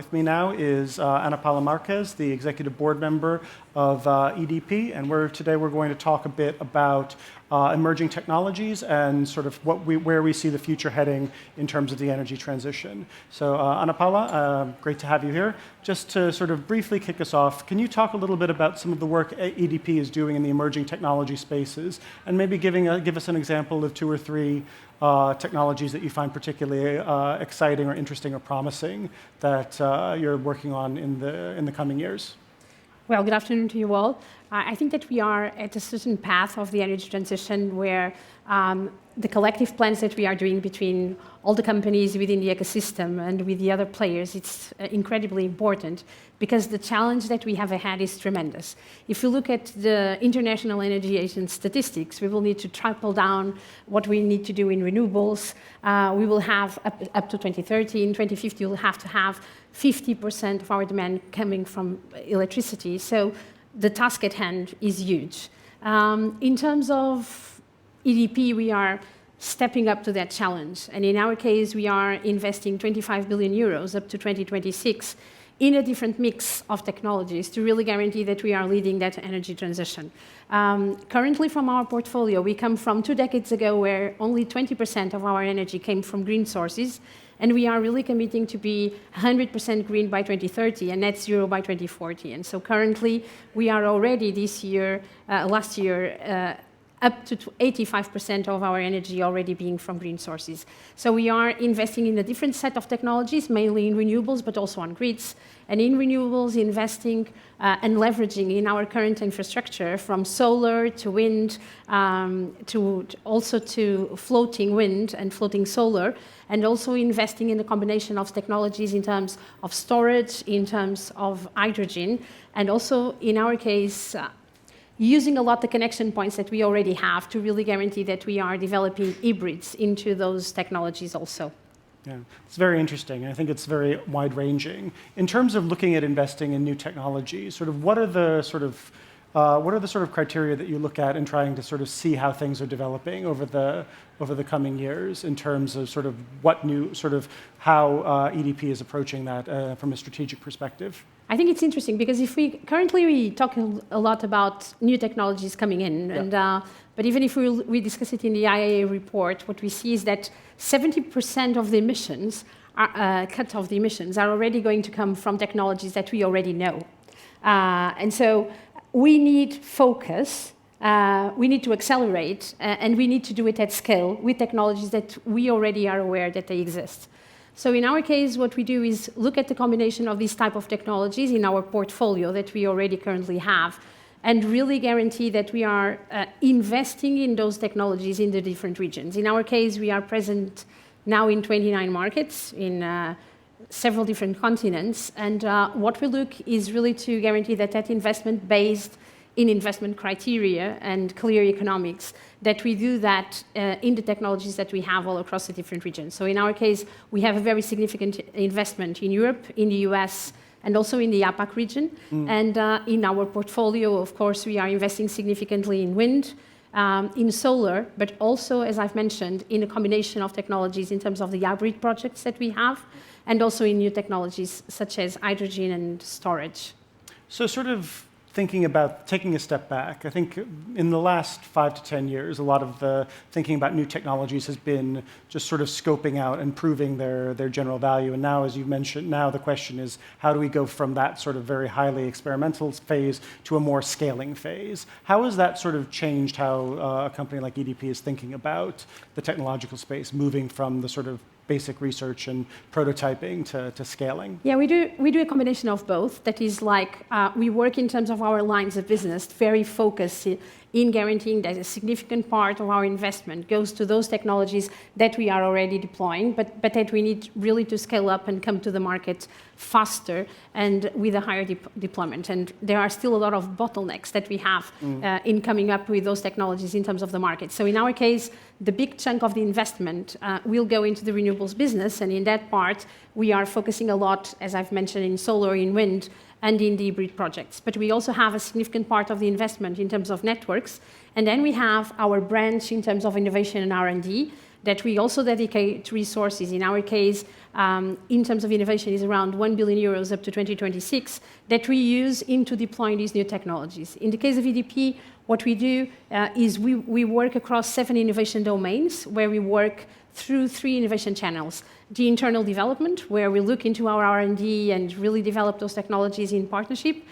With me now is Ana Paula Marquez, the executive board member of EDP, and today we're going to talk a bit about emerging technologies and sort of where we see the future heading in terms of the energy transition. So Ana Paula, great to have you here. Just to sort of briefly kick us off, can you talk a little bit about some of the work EDP is doing in the emerging technology spaces, and maybe give us an example of 2 or 3 technologies that you find particularly exciting or interesting or promising that you're working on in the coming years? Well, good afternoon to you all. I think that we are at a certain path of the energy transition where the collective plans that we are doing between all the companies within the ecosystem and with the other players, it's incredibly important because the challenge that we have ahead is tremendous. If you look at the International Energy Agency statistics, we will need to triple down what we need to do in renewables. We will have up to 2030, in 2050, we'll have to have 50% of our demand coming from electricity. So the task at hand is huge. In terms of EDP, we are stepping up to that challenge. And in our case, we are investing 25 billion euros up to 2026 in a different mix of technologies to really guarantee that we are leading that energy transition. Currently, from our portfolio, we come from 2 decades ago where only 20% of our energy came from green sources, and we are really committing to be 100% green by 2030 and net zero by 2040. And so currently, we are already last year, up to 85% of our energy already being from green sources. So we are investing in a different set of technologies, mainly in renewables, but also on grids. And in renewables, investing and leveraging in our current infrastructure from solar to wind, to floating wind and floating solar, and also investing in a combination of technologies in terms of storage, in terms of hydrogen, and also, in our case, using a lot the connection points that we already have to really guarantee that we are developing hybrids into those technologies also. Yeah, it's very interesting. I think it's very wide-ranging. In terms of looking at investing in new technologies, what are the sort of criteria that you look at in trying to sort of see how things are developing over the coming years in terms of how EDP is approaching that from a strategic perspective? I think it's interesting because currently we talk a lot about new technologies coming in, yeah. But even if we discuss it in the IEA report, what we see is that 70% of the emissions, cut of the emissions, are already going to come from technologies that we already know. And so we need focus, we need to accelerate, and we need to do it at scale with technologies that we already are aware that they exist. So in our case, what we do is look at the combination of these type of technologies in our portfolio that we already currently have, and really guarantee that we are investing in those technologies in the different regions. In our case, we are present now in 29 markets in several different continents, and what we look is really to guarantee that that investment based in investment criteria and clear economics, that we do that in the technologies that we have all across the different regions. So in our case, we have a very significant investment in Europe, in the US, and also in the APAC region. And in our portfolio, of course, we are investing significantly in wind, in solar, but also, as I've mentioned, in a combination of technologies in terms of the hybrid projects that we have, and also in new technologies such as hydrogen and storage. So sort of thinking about taking a step back, I think in the last 5 to 10 years, a lot of the thinking about new technologies has been just sort of scoping out and proving their general value. And now, as you mentioned, now the question is, how do we go from that sort of very highly experimental phase to a more scaling phase? How has that sort of changed how a company like EDP is thinking about the technological space, moving from the sort of basic research and prototyping to scaling? Yeah, we do a combination of both. That is like we work in terms of our lines of business, very focused in guaranteeing that a significant part of our investment goes to those technologies that we are already deploying, but that we need really to scale up and come to the market faster and with a higher deployment. And there are still a lot of bottlenecks that we have in coming up with those technologies in terms of the market. So in our case, the big chunk of the investment will go into the renewables business, and in that part, we are focusing a lot, as I've mentioned, in solar, in wind, and in the hybrid projects. But we also have a significant part of the investment in terms of networks, and then we have our branch in terms of innovation and R&D, that we also dedicate resources. In our case, in terms of innovation, is around 1 billion euros up to 2026 that we use into deploying these new technologies. In the case of EDP, what we do is we work across 7 innovation domains where we work through 3 innovation channels. The internal development, where we look into our R&D and really develop those technologies in partnership.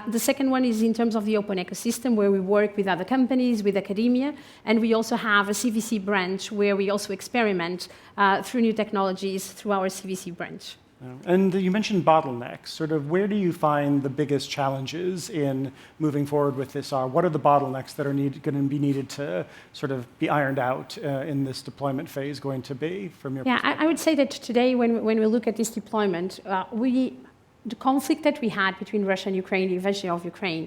The second one is in terms of the open ecosystem, where we work with other companies, with academia, and we also have a CVC branch where we also experiment through new technologies through our CVC branch. And you mentioned bottlenecks. Sort of where do you find the biggest challenges in moving forward with this are? What are the bottlenecks that are going to be needed to sort of be ironed out in this deployment phase going to be from your perspective? I would say that today when we look at this deployment, the conflict that we had between Russia and Ukraine, the invasion of Ukraine,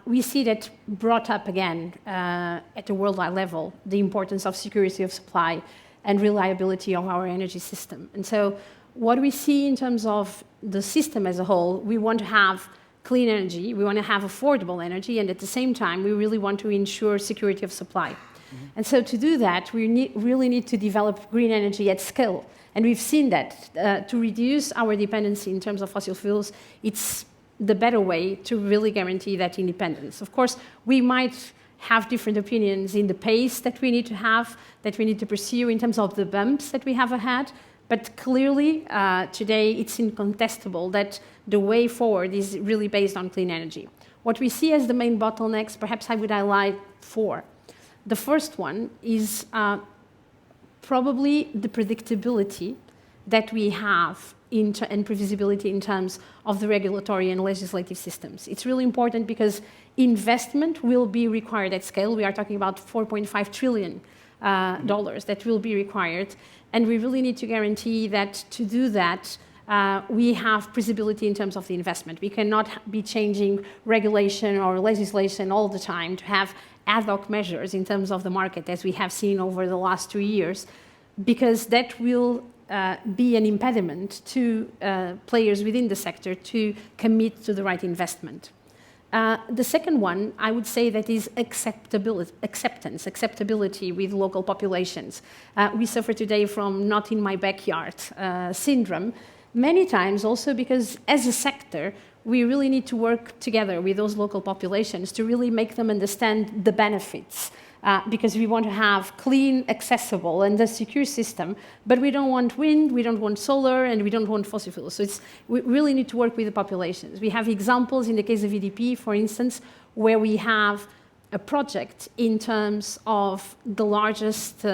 we see that brought up again at the worldwide level the importance of security of supply and reliability of our energy system. And so what we see in terms of the system as a whole, we want to have clean energy, we want to have affordable energy, and at the same time, we really want to ensure security of supply. Mm-hmm. And so to do that, we really need to develop green energy at scale. And we've seen that to reduce our dependency in terms of fossil fuels, it's the better way to really guarantee that independence. Of course, we might have different opinions in the pace that we need to have, that we need to pursue in terms of the bumps that we have ahead. But clearly, today, it's incontestable that the way forward is really based on clean energy. What we see as the main bottlenecks, perhaps I would highlight 4. The first one is probably the predictability that we have and previsibility in terms of the regulatory and legislative systems. It's really important because investment will be required at scale. We are talking about $4.5 trillion that will be required. And we really need to guarantee that to do that, we have visibility in terms of the investment. We cannot be changing regulation or legislation all the time to have ad hoc measures in terms of the market, as we have seen over the last 2 years, because that will be an impediment to players within the sector to commit to the right investment. The second one, I would say, that is acceptability with local populations. We suffer today from not in my backyard syndrome, many times also because as a sector, we really need to work together with those local populations to really make them understand the benefits. Because we want to have clean, accessible, and a secure system, but we don't want wind, we don't want solar, and we don't want fossil fuels. So we really need to work with the populations. We have examples in the case of EDP, for instance, where we have a project in terms of the largest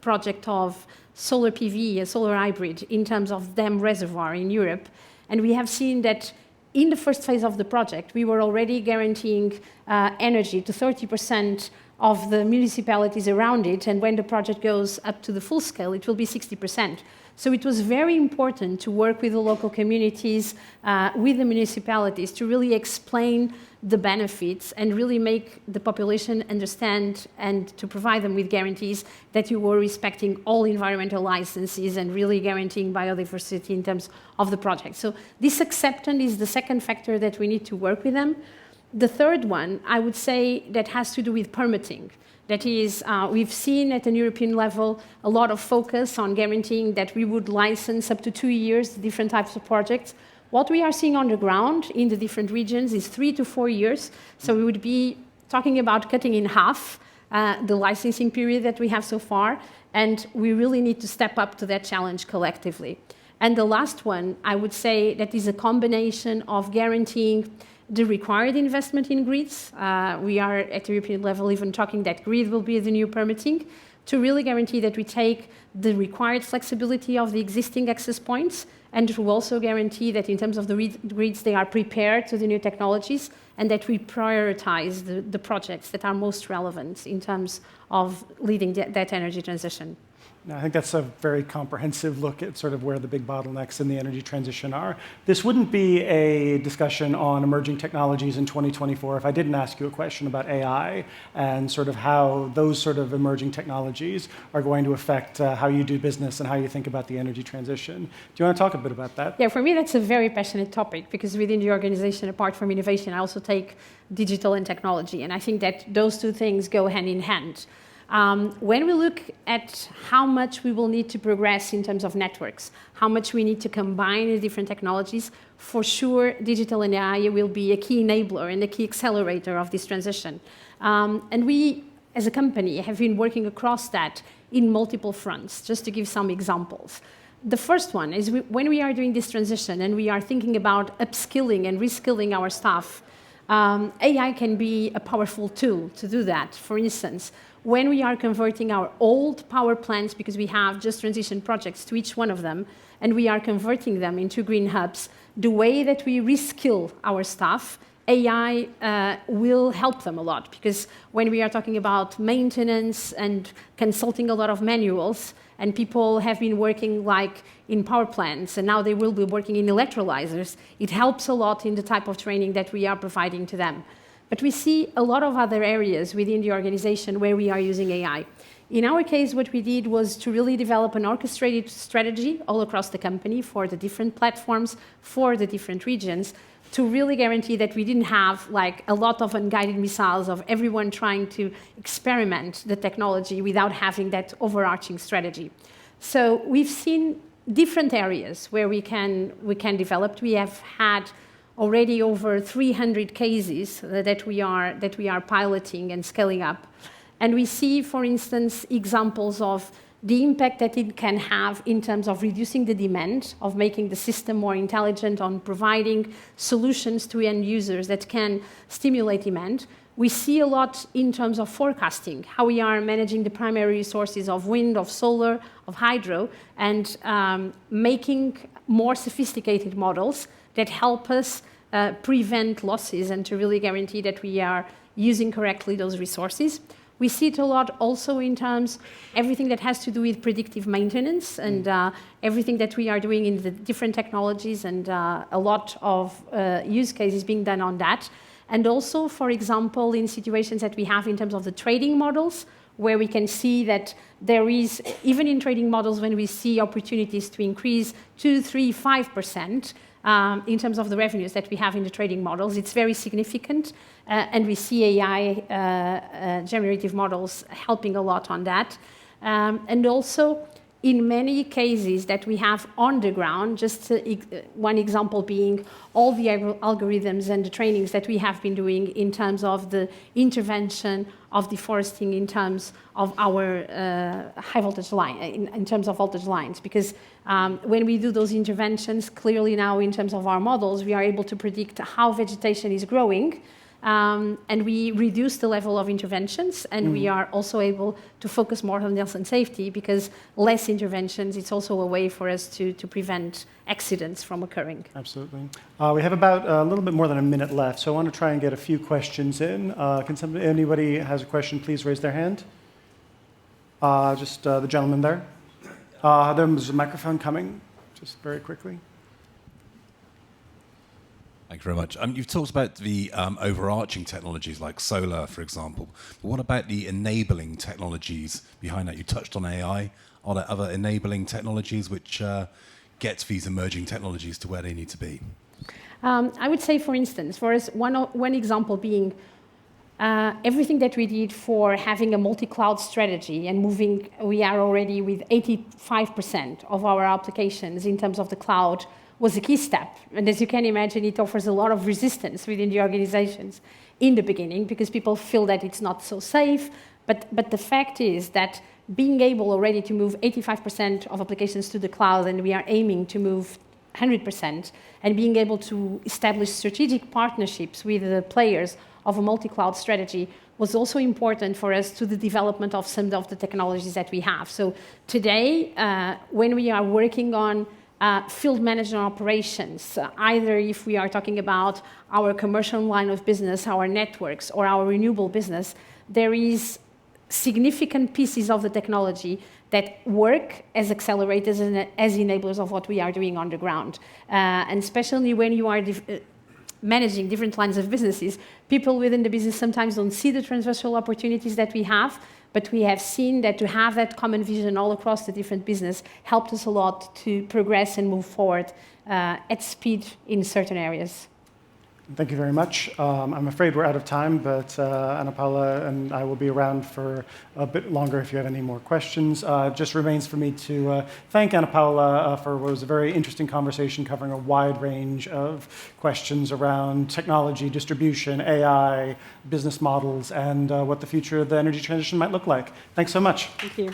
project of solar PV, a solar hybrid, in terms of dam reservoir in Europe. And we have seen that in the first phase of the project, we were already guaranteeing energy to 30% of the municipalities around it, and when the project goes up to the full scale, it will be 60%. So it was very important to work with the local communities, with the municipalities, to really explain the benefits and really make the population understand and to provide them with guarantees that you were respecting all environmental licenses and really guaranteeing biodiversity in terms of the project. So this acceptance is the second factor that we need to work with them. The third one, I would say, that has to do with permitting. That is, we've seen at an European level a lot of focus on guaranteeing that we would license up to 2 years different types of projects. What we are seeing on the ground in the different regions is 3 to 4 years. So we would be talking about cutting in half the licensing period that we have so far. And we really need to step up to that challenge collectively. And the last one, I would say, that is a combination of guaranteeing the required investment in grids. We are at the European level even talking that grid will be the new permitting to really guarantee that we take the required flexibility of the existing access points and to also guarantee that in terms of the grids, they are prepared to the new technologies and that we prioritize the projects that are most relevant in terms of leading that energy transition. I think that's a very comprehensive look at sort of where the big bottlenecks in the energy transition are. This wouldn't be a discussion on emerging technologies in 2024 if I didn't ask you a question about AI and sort of how those sort of emerging technologies are going to affect how you do business and how you think about the energy transition. Do you want to talk a bit about that? Yeah, for me, that's a very passionate topic because within the organization, apart from innovation, I also take digital and technology. And I think that those two things go hand in hand. When we look at how much we will need to progress in terms of networks, how much we need to combine the different technologies, for sure, digital and AI will be a key enabler and a key accelerator of this transition. And we, as a company, have been working across that in multiple fronts, just to give some examples. The first one is when we are doing this transition and we are thinking about upskilling and reskilling our staff, AI can be a powerful tool to do that. For instance, when we are converting our old power plants, because we have just transition projects to each one of them, and we are converting them into green hubs, the way that we reskill our staff, AI will help them a lot, because when we are talking about maintenance and consulting a lot of manuals, and people have been working like in power plants, and now they will be working in electrolyzers, it helps a lot in the type of training that we are providing to them. But we see a lot of other areas within the organization where we are using AI. In our case, what we did was to really develop an orchestrated strategy all across the company for the different platforms, for the different regions, to really guarantee that we didn't have like a lot of unguided missiles of everyone trying to experiment the technology without having that overarching strategy. So we've seen different areas where we can develop. We have had already over 300 cases that we are piloting and scaling up. And we see, for instance, examples of the impact that it can have in terms of reducing the demand, of making the system more intelligent, on providing solutions to end users that can stimulate demand. We see a lot in terms of forecasting, how we are managing the primary resources of wind, of solar, of hydro, and making more sophisticated models that help us prevent losses and to really guarantee that we are using correctly those resources. We see it a lot also in terms everything that has to do with predictive maintenance and everything that we are doing in the different technologies, and a lot of use cases being done on that. And also, for example, in situations that we have in terms of the trading models, where we can see that there is, even in trading models, when we see opportunities to increase 2, 3, 5%, in terms of the revenues that we have in the trading models, it's very significant, and we see AI generative models helping a lot on that. And also, in many cases that we have on the ground, just one example being all the algorithms and the trainings that we have been doing in terms of the intervention of deforesting in terms of our high voltage line, in terms of voltage lines. Because when we do those interventions, clearly now in terms of our models, we are able to predict how vegetation is growing, and we reduce the level of interventions, and we are also able to focus more on health and safety, because less interventions, it's also a way for us to prevent accidents from occurring. Absolutely. We have about a little bit more than a minute left, so I want to try and get a few questions in. Anybody has a question, please raise their hand. Just the gentleman there. There's a microphone coming, just very quickly. Thank you very much. You've talked about the overarching technologies like solar, for example. But what about the enabling technologies behind that? You touched on AI. Are there other enabling technologies which get these emerging technologies to where they need to be? I would say, for instance, for us, one example being everything that we did for having a multi-cloud strategy and moving, we are already with 85% of our applications in terms of the cloud, was a key step. And as you can imagine, it offers a lot of resistance within the organizations in the beginning, because people feel that it's not so safe. But the fact is that being able already to move 85% of applications to the cloud, and we are aiming to move 100%, and being able to establish strategic partnerships with the players of a multi-cloud strategy was also important for us to the development of some of the technologies that we have. So today, when we are working on field management operations, either if we are talking about our commercial line of business, our networks, or our renewable business, there is significant pieces of the technology that work as accelerators and as enablers of what we are doing on the ground. And especially when you are managing different lines of businesses, people within the business sometimes don't see the transversal opportunities that we have, but we have seen that to have that common vision all across the different business helped us a lot to progress and move forward at speed in certain areas. Thank you very much. I'm afraid we're out of time, but Ana Paula and I will be around for a bit longer if you have any more questions. It just remains for me to thank Ana Paula for what was a very interesting conversation covering a wide range of questions around technology, distribution, AI, business models, and what the future of the energy transition might look like. Thanks so much. Thank you.